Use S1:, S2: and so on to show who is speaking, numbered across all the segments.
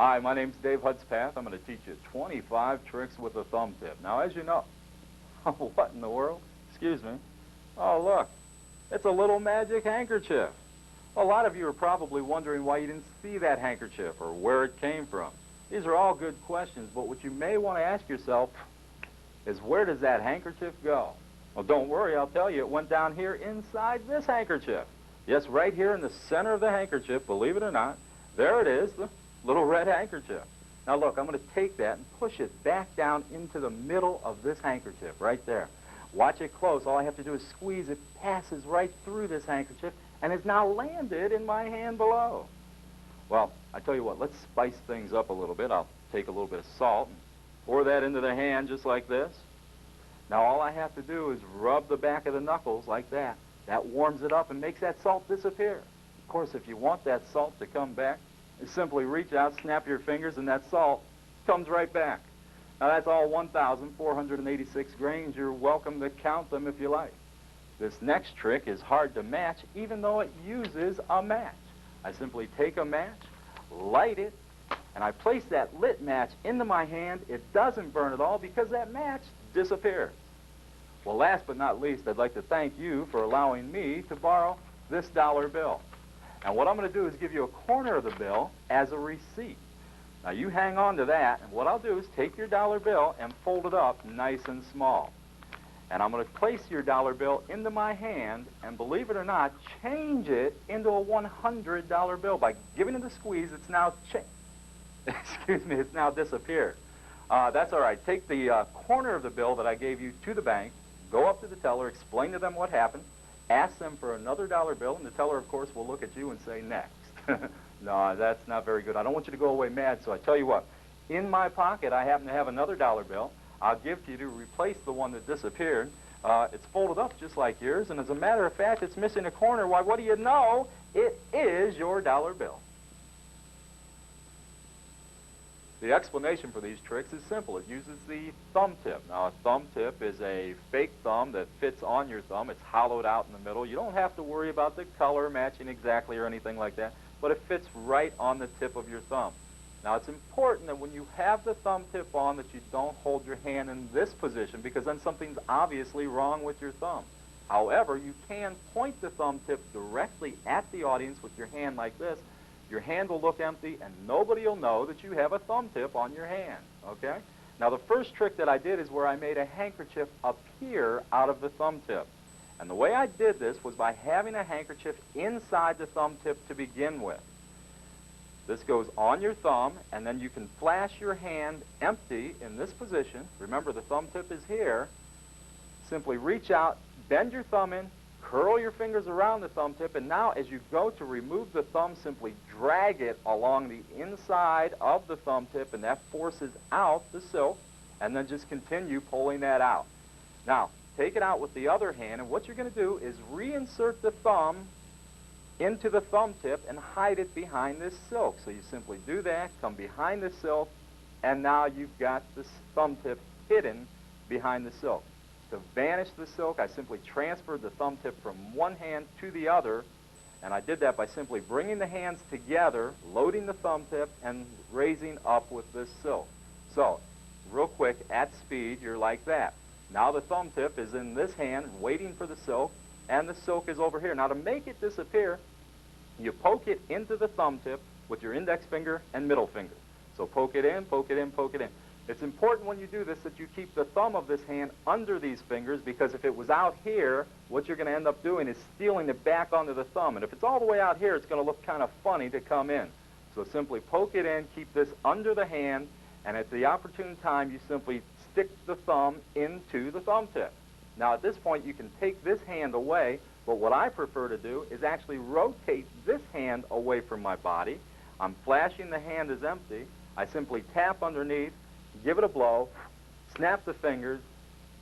S1: Hi, my name's Dave Hudspath. I'm going to teach you 25 tricks with a thumb tip. Now, as you know, what in the world? Excuse me. Oh, look, it's a little magic handkerchief. A lot of you are probably wondering why you didn't see that handkerchief or where it came from. These are all good questions, but what you may want to ask yourself is, where does that handkerchief go? Well, don't worry, I'll tell you. It went down here inside this handkerchief. Yes, right here in the center of the handkerchief, believe it or not. There it is, the little red handkerchief. Now look, I'm going to take that and push it back down into the middle of this handkerchief, right there. Watch it close. All I have to do is squeeze. It passes right through this handkerchief and has now landed in my hand below. Well, I tell you what, let's spice things up a little bit. I'll take a little bit of salt and pour that into the hand just like this. Now all I have to do is rub the back of the knuckles like that. That warms it up and makes that salt disappear. Of course, if you want that salt to come back, you simply reach out, snap your fingers, and that salt comes right back. Now that's all 1,486 grains. You're welcome to count them if you like. This next trick is hard to match, even though it uses a match. I simply take a match, light it, and I place that lit match into my hand. It doesn't burn at all because that match disappears. Well, last but not least, I'd like to thank you for allowing me to borrow this dollar bill. And what I'm going to do is give you a corner of the bill as a receipt. Now, you hang on to that, and what I'll do is take your dollar bill and fold it up nice and small. And I'm going to place your dollar bill into my hand, and believe it or not, change it into a $100 bill. By giving it a squeeze, it's now excuse me, it's now disappeared. That's all right. Take the corner of the bill that I gave you to the bank, go up to the teller, explain to them what happened, ask them for another dollar bill, and the teller, of course, will look at you and say, next. No, that's not very good. I don't want you to go away mad, so I tell you what. In my pocket, I happen to have another dollar bill. I'll give to you to replace the one that disappeared. It's folded up just like yours, and as a matter of fact, it's missing a corner. Why, what do you know? It is your dollar bill. The explanation for these tricks is simple. It uses the thumb tip. Now, a thumb tip is a fake thumb that fits on your thumb. It's hollowed out in the middle. You don't have to worry about the color matching exactly or anything like that, but it fits right on the tip of your thumb. Now, it's important that when you have the thumb tip on that you don't hold your hand in this position, because then something's obviously wrong with your thumb. However, you can point the thumb tip directly at the audience with your hand like this. Your hand will look empty, and nobody will know that you have a thumb tip on your hand, okay? Now, the first trick that I did is where I made a handkerchief appear out of the thumb tip. And the way I did this was by having a handkerchief inside the thumb tip to begin with. This goes on your thumb, and then you can flash your hand empty in this position. Remember, the thumb tip is here. Simply reach out, bend your thumb in, curl your fingers around the thumb tip, and now as you go to remove the thumb, simply drag it along the inside of the thumb tip, and that forces out the silk, and then just continue pulling that out. Now, take it out with the other hand, and what you're going to do is reinsert the thumb into the thumb tip and hide it behind this silk. So you simply do that, come behind the silk, and now you've got this thumb tip hidden behind the silk. To vanish the silk, I simply transferred the thumb tip from one hand to the other, and I did that by simply bringing the hands together, loading the thumb tip, and raising up with this silk. So, real quick, at speed, you're like that. Now the thumb tip is in this hand, waiting for the silk, and the silk is over here. Now to make it disappear, you poke it into the thumb tip with your index finger and middle finger. So poke it in, poke it in, poke it in. It's important when you do this that you keep the thumb of this hand under these fingers, because if it was out here, what you're going to end up doing is stealing it back onto the thumb. And if it's all the way out here, it's going to look kind of funny to come in. So simply poke it in, keep this under the hand, and at the opportune time, you simply stick the thumb into the thumb tip. Now at this point, you can take this hand away, but what I prefer to do is actually rotate this hand away from my body. I'm flashing the hand as empty. I simply tap underneath, give it a blow, snap the fingers,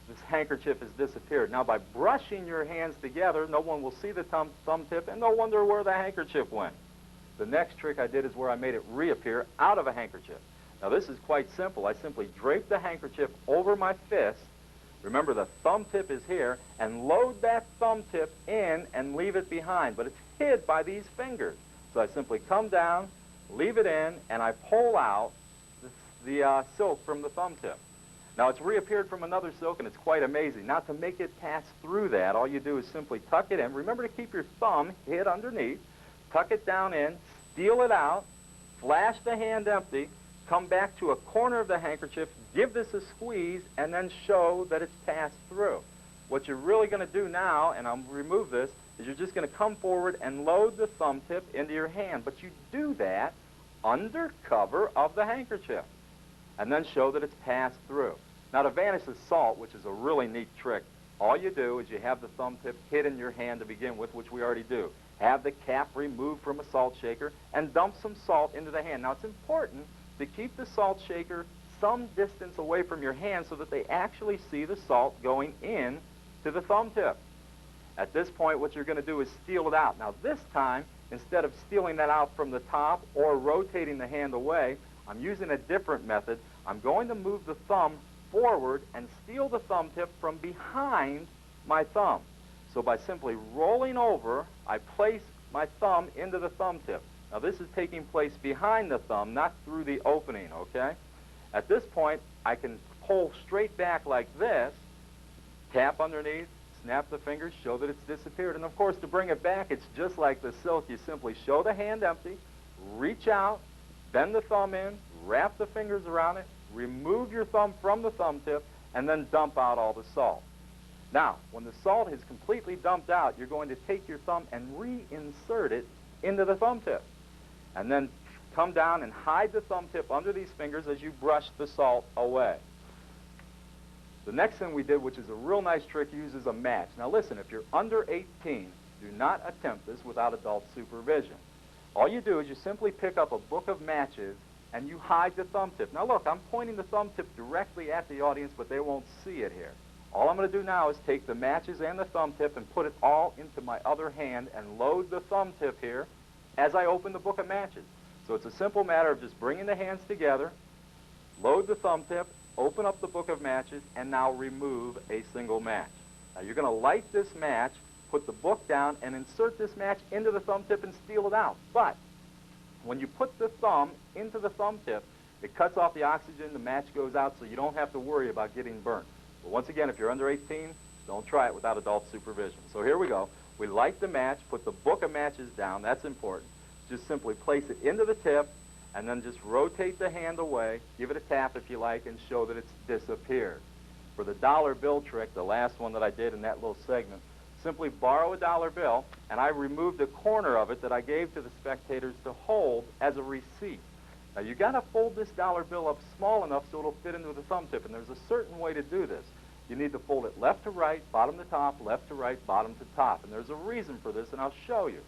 S1: this handkerchief has disappeared. Now by brushing your hands together, no one will see the thumb tip and they'll wonder where the handkerchief went. The next trick I did is where I made it reappear out of a handkerchief. Now this is quite simple. I simply drape the handkerchief over my fist. Remember, the thumb tip is here, and load that thumb tip in and leave it behind, but it's hid by these fingers. So I simply come down, leave it in, and I pull out the silk from the thumb tip. Now, it's reappeared from another silk, and it's quite amazing. Now, to make it pass through that, all you do is simply tuck it in. Remember to keep your thumb hid underneath. Tuck it down in, steal it out, flash the hand empty, come back to a corner of the handkerchief, give this a squeeze, and then show that it's passed through. What you're really going to do now, and I'll remove this, is you're just going to come forward and load the thumb tip into your hand. But you do that under cover of the handkerchief, and then show that it's passed through. Now, to vanish the salt, which is a really neat trick, all you do is you have the thumb tip hid in your hand to begin with, which we already do. Have the cap removed from a salt shaker and dump some salt into the hand. Now, it's important to keep the salt shaker some distance away from your hand so that they actually see the salt going in to the thumb tip. At this point, what you're going to do is steal it out. Now, this time, instead of stealing that out from the top or rotating the hand away, I'm using a different method. I'm going to move the thumb forward and steal the thumb tip from behind my thumb. So by simply rolling over, I place my thumb into the thumb tip. Now, this is taking place behind the thumb, not through the opening, okay? At this point, I can pull straight back like this, tap underneath, snap the fingers, show that it's disappeared. And, of course, to bring it back, it's just like the silk. You simply show the hand empty, reach out, bend the thumb in, wrap the fingers around it, remove your thumb from the thumb tip, and then dump out all the salt. Now, when the salt is completely dumped out, you're going to take your thumb and reinsert it into the thumb tip. And then come down and hide the thumb tip under these fingers as you brush the salt away. The next thing we did, which is a real nice trick, uses a match. Now listen, if you're under 18, do not attempt this without adult supervision. All you do is you simply pick up a book of matches and you hide the thumb tip. Now look, I'm pointing the thumb tip directly at the audience, but they won't see it here. All I'm going to do now is take the matches and the thumb tip and put it all into my other hand and load the thumb tip here as I open the book of matches. So it's a simple matter of just bringing the hands together, load the thumb tip, open up the book of matches, and now remove a single match. Now you're going to light this match, put the book down, and insert this match into the thumb tip and steal it out. But when you put the thumb into the thumb tip, it cuts off the oxygen, the match goes out, so you don't have to worry about getting burnt. But once again, if you're under 18, don't try it without adult supervision. So here we go. We light the match, put the book of matches down. That's important. Just simply place it into the tip, and then just rotate the hand away, give it a tap if you like, and show that it's disappeared. For the dollar bill trick, the last one that I did in that little segment, simply borrow a dollar bill, and I removed a corner of it that I gave to the spectators to hold as a receipt. Now, you got to fold this dollar bill up small enough so it'll fit into the thumb tip, and there's a certain way to do this. You need to fold it left to right, bottom to top, left to right, bottom to top, and there's a reason for this, and I'll show you.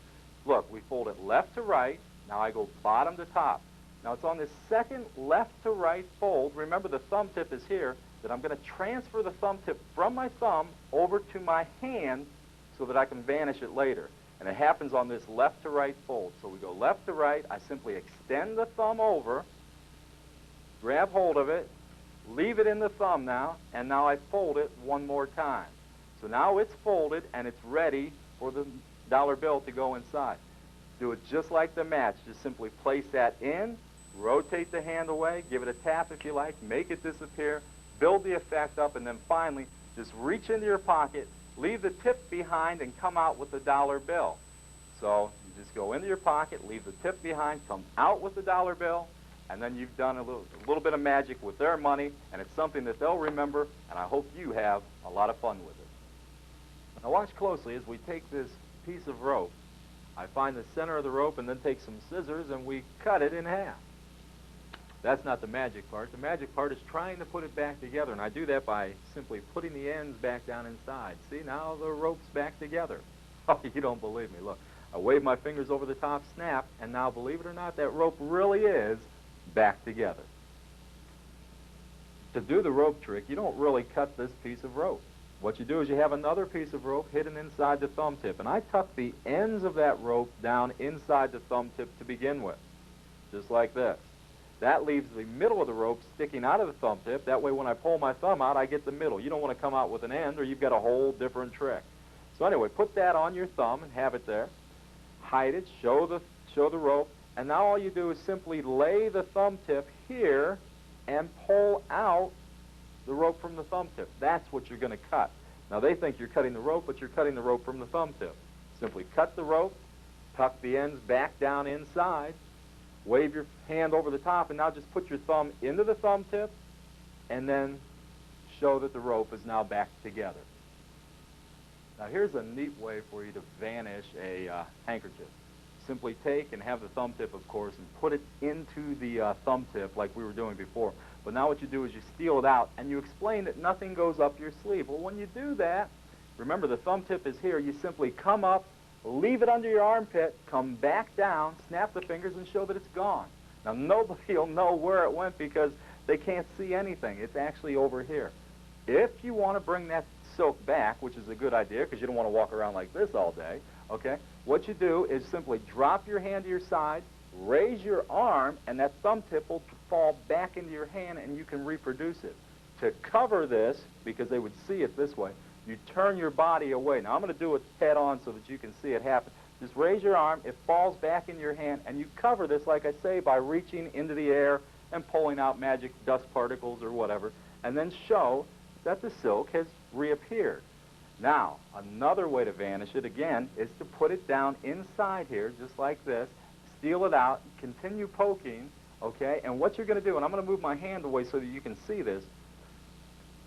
S1: Look, we fold it left to right. Now I go bottom to top. Now it's on this second left to right fold. Remember, the thumb tip is here, that I'm going to transfer the thumb tip from my thumb over to my hand so that I can vanish it later. And it happens on this left to right fold. So we go left to right. I simply extend the thumb over, grab hold of it, leave it in the thumb now, and now I fold it one more time. So now it's folded and it's ready for the dollar bill to go inside. Do it just like the match. Just simply place that in, rotate the hand away, give it a tap if you like, make it disappear, build the effect up, and then finally just reach into your pocket, leave the tip behind, and come out with the dollar bill. So you just go into your pocket, leave the tip behind, come out with the dollar bill, and then you've done a little bit of magic with their money, and it's something that they'll remember, and I hope you have a lot of fun with it. Now watch closely as we take this piece of rope. I find the center of the rope and then take some scissors and we cut it in half. That's not the magic part. The magic part is trying to put it back together, and I do that by simply putting the ends back down inside. See, now the rope's back together. Oh, you don't believe me. Look, I wave my fingers over the top, snap, and now, believe it or not, that rope really is back together. To do the rope trick, you don't really cut this piece of rope. What you do is you have another piece of rope hidden inside the thumb tip, and I tuck the ends of that rope down inside the thumb tip to begin with, just like this. That leaves the middle of the rope sticking out of the thumb tip. That way when I pull my thumb out, I get the middle. You don't want to come out with an end or you've got a whole different trick. So anyway, put that on your thumb and have it there. Hide it, show the rope, And now all you do is simply lay the thumb tip here and pull out the rope from the thumb tip. That's what you're going to cut. Now they think you're cutting the rope, but you're cutting the rope from the thumb tip. Simply cut the rope, tuck the ends back down inside, wave your hand over the top, and now just put your thumb into the thumb tip, and then show that the rope is now back together. Now here's a neat way for you to vanish a handkerchief. Simply take and have the thumb tip, of course, and put it into the thumb tip like we were doing before. But now what you do is you steal it out, and you explain that nothing goes up your sleeve. Well, when you do that, remember the thumb tip is here. You simply come up, leave it under your armpit, come back down, snap the fingers, and show that it's gone. Now nobody will know where it went because they can't see anything. It's actually over here. If you want to bring that silk back, which is a good idea because you don't want to walk around like this all day, okay, what you do is simply drop your hand to your side, raise your arm, and that thumb tip will fall back into your hand and you can reproduce it. To cover this, because they would see it this way, you turn your body away. Now I'm going to do it head on so that you can see it happen. Just raise your arm, it falls back in your hand, and you cover this, like I say, by reaching into the air and pulling out magic dust particles or whatever, and then show that the silk has reappeared. Now, another way to vanish it, again, is to put it down inside here, just like this, steal it out, continue poking, okay, and what you're going to do, and I'm going to move my hand away so that you can see this.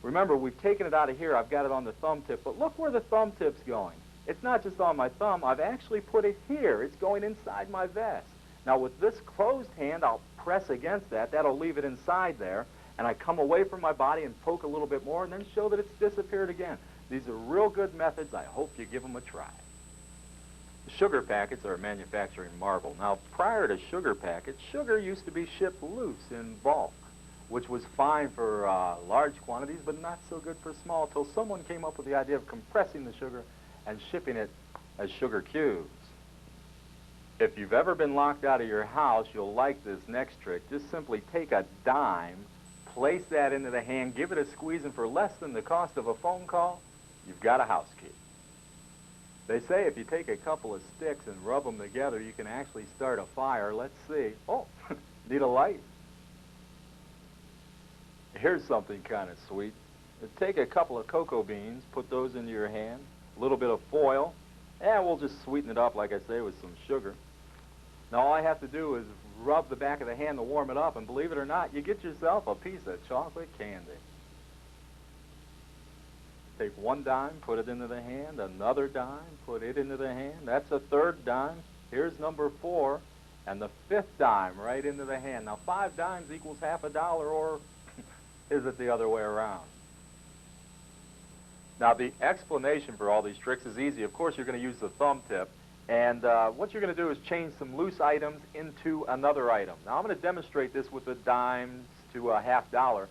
S1: Remember, we've taken it out of here, I've got it on the thumb tip, but look where the thumb tip's going. It's not just on my thumb, I've actually put it here. It's going inside my vest. Now, with this closed hand, I'll press against that. That'll leave it inside there, and I come away from my body and poke a little bit more and then show that it's disappeared again. These are real good methods. I hope you give them a try. Sugar packets are a manufacturing marvel. Now, prior to sugar packets, sugar used to be shipped loose in bulk, which was fine for large quantities, but not so good for small, until someone came up with the idea of compressing the sugar and shipping it as sugar cubes. If you've ever been locked out of your house, you'll like this next trick. Just simply take a dime, place that into the hand, give it a squeeze, and for less than the cost of a phone call, you've got a house key. They say if you take a couple of sticks and rub them together, you can actually start a fire. Let's see. Oh, need a light? Here's something kind of sweet. Take a couple of cocoa beans, put those into your hand, a little bit of foil, and we'll just sweeten it up, like I say, with some sugar. Now all I have to do is rub the back of the hand to warm it up, and believe it or not, you get yourself a piece of chocolate candy. Take one dime, put it into the hand, another dime, put it into the hand. That's a third dime. Here's number 4, and the 5th dime right into the hand. Now 5 dimes equals half a dollar, or is it the other way around? Now the explanation for all these tricks is easy. Of course you're going to use the thumb tip, and what you're going to do is change some loose items into another item. Now I'm going to demonstrate this with the dimes to a half dollar.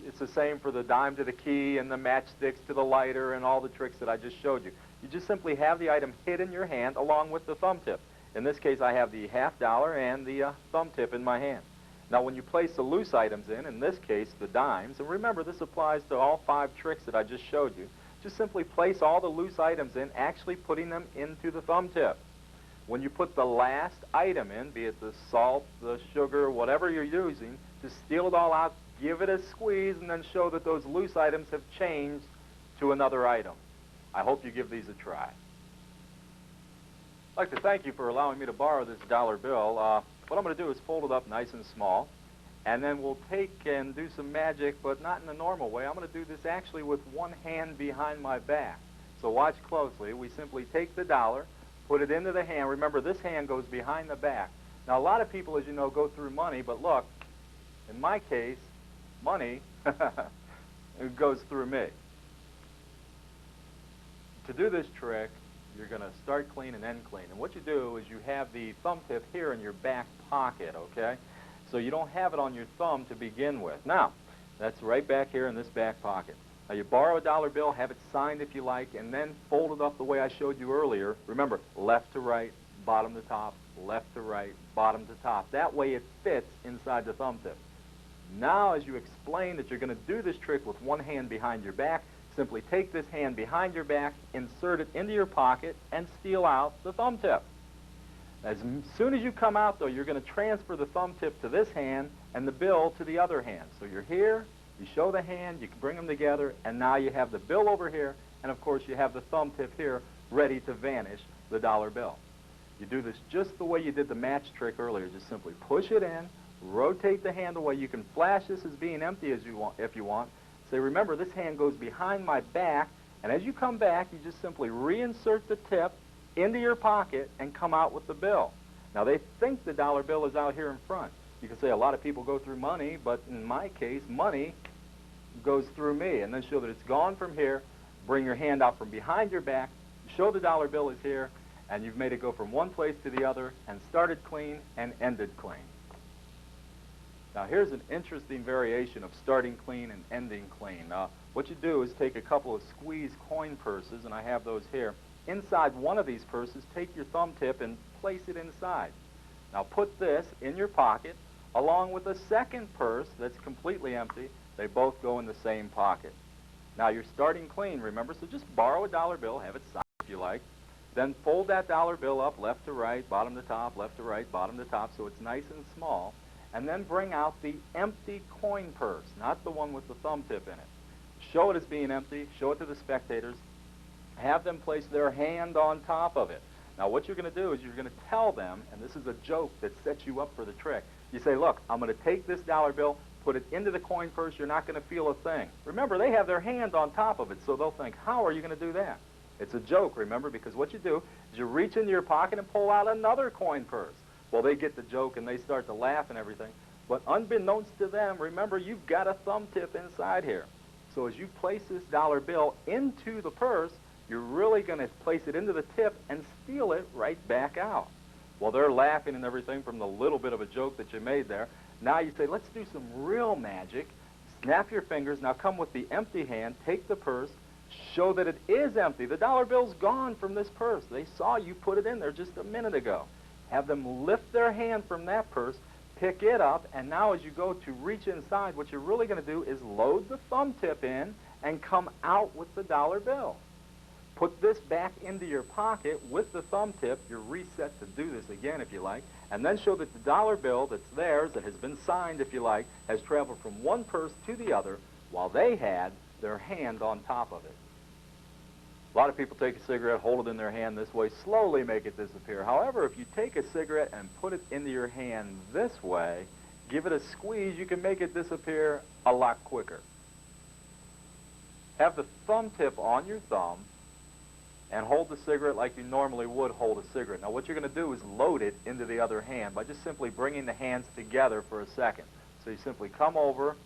S1: It's the same for the dime to the key and the matchsticks to the lighter and all the tricks that I just showed you. You just simply have the item hid in your hand along with the thumb tip. In this case, I have the half dollar and the thumb tip in my hand. Now, when you place the loose items in this case, the dimes, and remember, this applies to all 5 tricks that I just showed you, just simply place all the loose items in, actually putting them into the thumb tip. When you put the last item in, be it the salt, the sugar, whatever you're using, just steal it all out, give it a squeeze, and then show that those loose items have changed to another item. I hope you give these a try. I'd like to thank you for allowing me to borrow this dollar bill. What I'm going to do is fold it up nice and small, and then we'll take and do some magic, but not in the normal way. I'm going to do this actually with one hand behind my back. So watch closely. We simply take the dollar, put it into the hand. Remember, this hand goes behind the back. Now, a lot of people, as you know, go through money, but look, in my case, money it goes through me. To do this trick, you're going to start clean and end clean. And what you do is you have the thumb tip here in your back pocket, okay? So you don't have it on your thumb to begin with. Now, that's right back here in this back pocket. Now, you borrow a dollar bill, have it signed if you like, and then fold it up the way I showed you earlier. Remember, left to right, bottom to top, left to right, bottom to top. That way it fits inside the thumb tip. Now, as you explain that you're going to do this trick with one hand behind your back, simply take this hand behind your back, insert it into your pocket, and steal out the thumb tip. As soon as you come out, though, you're going to transfer the thumb tip to this hand and the bill to the other hand. So you're here, you show the hand, you can bring them together, and now you have the bill over here, and of course you have the thumb tip here ready to vanish the dollar bill. You do this just the way you did the match trick earlier. Just simply push it in, rotate the hand away. You can flash this as being empty as you want, if you want. Say, remember, this hand goes behind my back, and as you come back, you just simply reinsert the tip into your pocket and come out with the bill. Now, they think the dollar bill is out here in front. You can say a lot of people go through money, but in my case, money goes through me. And then show that it's gone from here. Bring your hand out from behind your back. Show the dollar bill is here, and you've made it go from one place to the other and started clean and ended clean. Now, here's an interesting variation of starting clean and ending clean. What you do is take a couple of squeeze coin purses, and I have those here. Inside one of these purses, take your thumb tip and place it inside. Now put this in your pocket along with a second purse that's completely empty. They both go in the same pocket. Now you're starting clean, remember, so just borrow a dollar bill, have it signed if you like, then fold that dollar bill up left to right, bottom to top, left to right, bottom to top, so it's nice and small, and then bring out the empty coin purse, not the one with the thumb tip in it. Show it as being empty, show it to the spectators, have them place their hand on top of it. Now what you're going to do is you're going to tell them, and this is a joke that sets you up for the trick. You say, look, I'm going to take this dollar bill, put it into the coin purse, you're not going to feel a thing. Remember, they have their hand on top of it, so they'll think, how are you going to do that? It's a joke, remember, because what you do is you reach into your pocket and pull out another coin purse. Well, they get the joke and they start to laugh and everything, but unbeknownst to them, remember, you've got a thumb tip inside here. So as you place this dollar bill into the purse, you're really going to place it into the tip and steal it right back out. Well, they're laughing and everything from the little bit of a joke that you made there. Now you say, let's do some real magic. Snap your fingers. Now come with the empty hand. Take the purse. Show that it is empty. The dollar bill's gone from this purse. They saw you put it in there just a minute ago. Have them lift their hand from that purse, pick it up, and now as you go to reach inside, what you're really going to do is load the thumb tip in and come out with the dollar bill. Put this back into your pocket with the thumb tip. You're reset to do this again if you like. And then show that the dollar bill that's theirs, that has been signed if you like, has traveled from one purse to the other while they had their hand on top of it. A lot of people take a cigarette, hold it in their hand this way, slowly make it disappear. However, if you take a cigarette and put it into your hand this way, give it a squeeze, you can make it disappear a lot quicker. Have the thumb tip on your thumb and hold the cigarette like you normally would hold a cigarette. Now what you're going to do is load it into the other hand by just simply bringing the hands together for a second. So you simply come over,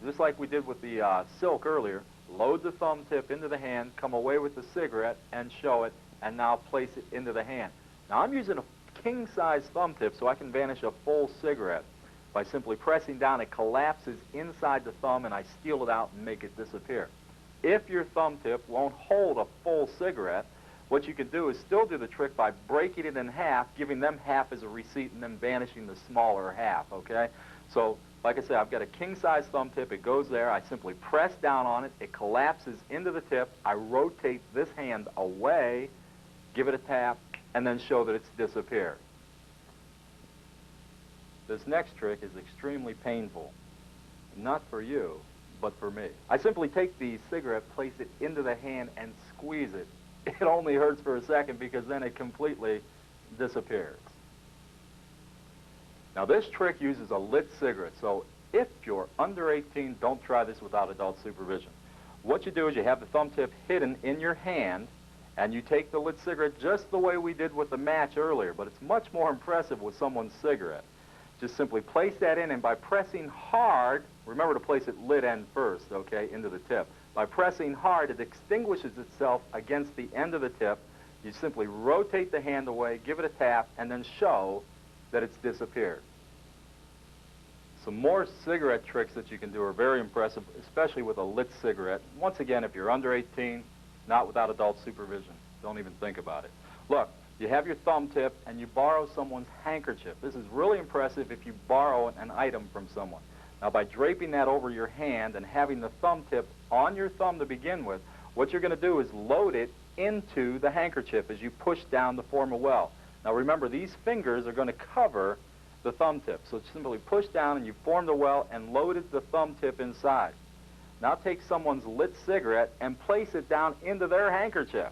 S1: just like we did with the silk earlier, load the thumb tip into the hand, come away with the cigarette and show it, and now place it into the hand. Now I'm using a king-size thumb tip so I can vanish a full cigarette. By simply pressing down, it collapses inside the thumb and I steal it out and make it disappear. If your thumb tip won't hold a full cigarette, what you can do is still do the trick by breaking it in half, giving them half as a receipt, and then vanishing the smaller half, okay? So, like I said, I've got a king-size thumb tip. It goes there. I simply press down on it. It collapses into the tip. I rotate this hand away, give it a tap, and then show that it's disappeared. This next trick is extremely painful. Not for you, but for me. I simply take the cigarette, place it into the hand, and squeeze it. It only hurts for a second because then it completely disappears. Now this trick uses a lit cigarette, so if you're under 18, don't try this without adult supervision. What you do is you have the thumb tip hidden in your hand, and you take the lit cigarette just the way we did with the match earlier, but it's much more impressive with someone's cigarette. Just simply place that in, and by pressing hard, remember to place it lit end first, okay, into the tip. By pressing hard, it extinguishes itself against the end of the tip. You simply rotate the hand away, give it a tap, and then show that it's disappeared. Some more cigarette tricks that you can do are very impressive, especially with a lit cigarette. Once again, if you're under 18, not without adult supervision. Don't even think about it. Look. You have your thumb tip, and you borrow someone's handkerchief. This is really impressive if you borrow an item from someone. Now, by draping that over your hand and having the thumb tip on your thumb to begin with, what you're going to do is load it into the handkerchief as you push down to form a well. Now remember, these fingers are going to cover the thumb tip. So simply push down and you formed a well and loaded the thumb tip inside. Now take someone's lit cigarette and place it down into their handkerchief.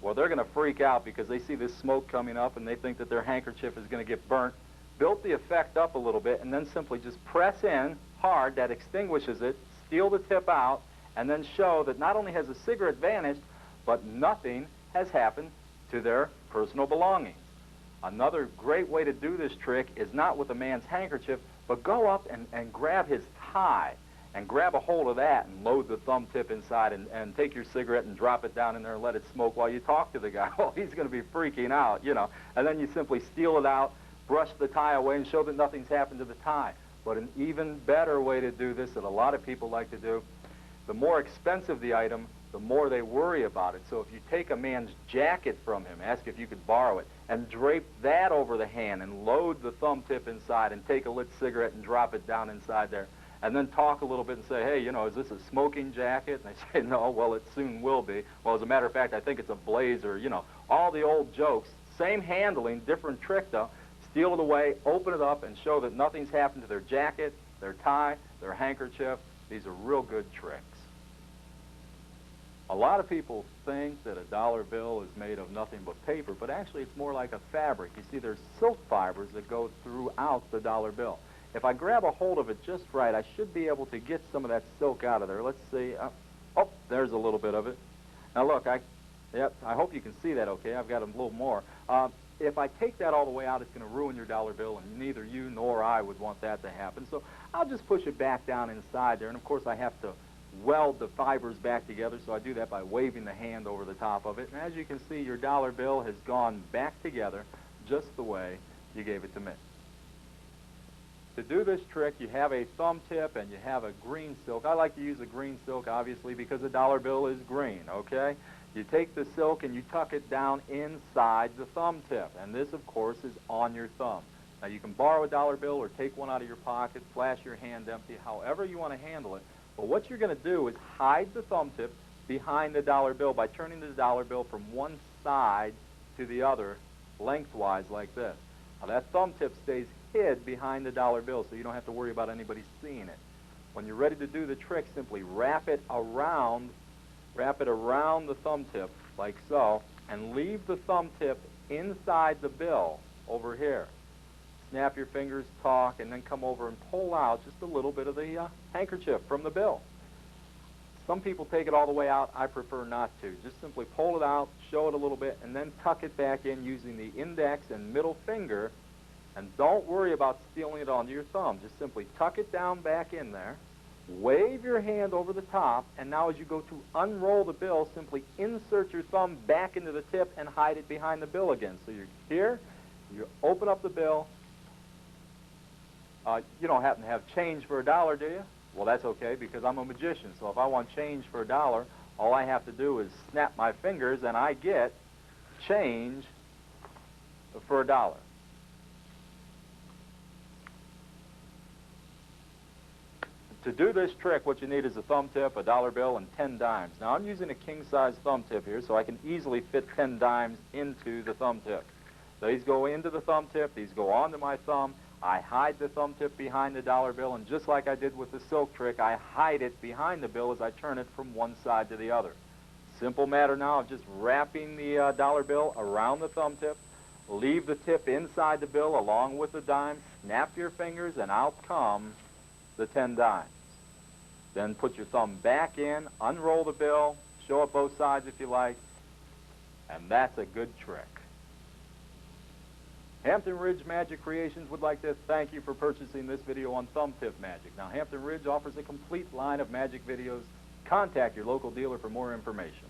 S1: Well, they're going to freak out because they see this smoke coming up and they think that their handkerchief is going to get burnt. Build the effect up a little bit and then simply just press in hard. That extinguishes it. Steal the tip out and then show that not only has the cigarette vanished, but nothing has happened to their personal belongings. Another great way to do this trick is not with a man's handkerchief, but go up and grab his tie and grab a hold of that and load the thumb tip inside and take your cigarette and drop it down in there and let it smoke while you talk to the guy. Well, he's going to be freaking out, you know. And then you simply steal it out, brush the tie away, and show that nothing's happened to the tie. But an even better way to do this that a lot of people like to do, the more expensive the item, the more they worry about it. So if you take a man's jacket from him, ask if you could borrow it, and drape that over the hand and load the thumb tip inside and take a lit cigarette and drop it down inside there, and then talk a little bit and say, hey, you know, is this a smoking jacket? And they say, no, well, it soon will be. Well, as a matter of fact, I think it's a blazer, you know, all the old jokes. Same handling, different trick, though. Steal it away, open it up, and show that nothing's happened to their jacket, their tie, their handkerchief. These are real good tricks. A lot of people think that a dollar bill is made of nothing but paper, but actually it's more like a fabric. You see, there's silk fibers that go throughout the dollar bill. If I grab a hold of it just right, I should be able to get some of that silk out of there. Let's see. Oh, there's a little bit of it. Now look, I hope you can see that okay. I've got a little more. If I take that all the way out, it's going to ruin your dollar bill, and neither you nor I would want that to happen. So I'll just push it back down inside there, and of course I have to weld the fibers back together, so I do that by waving the hand over the top of it. And as you can see, your dollar bill has gone back together just the way you gave it to me. To do this trick, you have a thumb tip and you have a green silk. I like to use a green silk, obviously, because a dollar bill is green, okay? You take the silk and you tuck it down inside the thumb tip, and this, of course, is on your thumb. Now, you can borrow a dollar bill or take one out of your pocket, flash your hand empty, however you want to handle it. But what you're going to do is hide the thumb tip behind the dollar bill by turning the dollar bill from one side to the other lengthwise like this. Now, that thumb tip stays hid behind the dollar bill, so you don't have to worry about anybody seeing it. When you're ready to do the trick, simply wrap it around the thumb tip like so, and leave the thumb tip inside the bill over here. Snap your fingers, talk, and then come over and pull out just a little bit of the handkerchief from the bill. Some people take it all the way out. I prefer not to. Just simply pull it out, show it a little bit, and then tuck it back in using the index and middle finger. And don't worry about stealing it onto your thumb. Just simply tuck it down back in there, wave your hand over the top, and now as you go to unroll the bill, simply insert your thumb back into the tip and hide it behind the bill again. So you're here, you open up the bill. You don't happen to have change for $1, do you? Well, that's okay, because I'm a magician. So if I want change for $1, all I have to do is snap my fingers, and I get change for $1. To do this trick, what you need is a thumb tip, a dollar bill, and 10 dimes. Now, I'm using a king-size thumb tip here, so I can easily fit 10 dimes into the thumb tip. These go into the thumb tip. These go onto my thumb. I hide the thumb tip behind the dollar bill, and just like I did with the silk trick, I hide it behind the bill as I turn it from one side to the other. Simple matter now of just wrapping the dollar bill around the thumb tip, leave the tip inside the bill along with the dime, snap your fingers, and out come the 10 dimes. Then put your thumb back in, unroll the bill, show it both sides if you like, and that's a good trick. Hampton Ridge Magic Creations would like to thank you for purchasing this video on thumb tip magic. Now, Hampton Ridge offers a complete line of magic videos. Contact your local dealer for more information.